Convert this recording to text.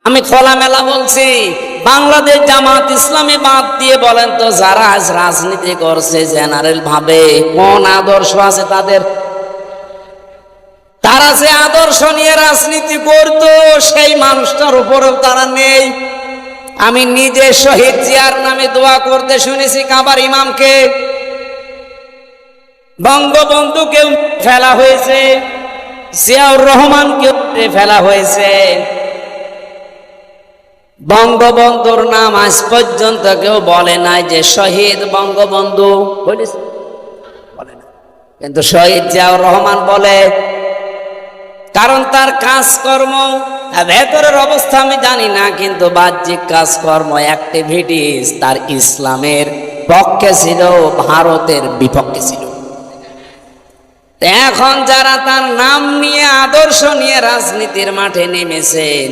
আমি খোলামেলা বলছি, বাংলাদেশ জামাত ইসলামী বাদ দিয়ে বলেন তো যারা আজ রাজনীতি করছে জেনারেল ভাবে কোন আদর্শ আছে তাদের? তারা যে আদর্শ নিয়ে রাজনীতি করতো সেই মানুষটার উপরেও তারা নেই। আমি নিজে শহীদ জিয়ার নামে দোয়া করতে শুনেছি কাবার ইমামকে। বঙ্গবন্ধুকেও ফেলা হয়েছে, জিয়াউর রহমানকেও ফেলা হয়েছে। বঙ্গবন্ধুর নাম আজ পর্যন্ত কেউ বলে নাই যে শহীদ বঙ্গবন্ধু বলেছে, বলে না। কিন্তু শহীদ জিয়াউর রহমান বলে, কারণ তার কাজকর্ম, ভেতরের অবস্থা আমি জানি না, কিন্তু বাহ্যিক কাজকর্ম অ্যাক্টিভিটিস তার ইসলামের পক্ষে ছিল, ভারতের বিপক্ষে ছিল। এখন যারা তার নাম নিয়ে আদর্শ নিয়ে রাজনীতির মাঠে নেমেছেন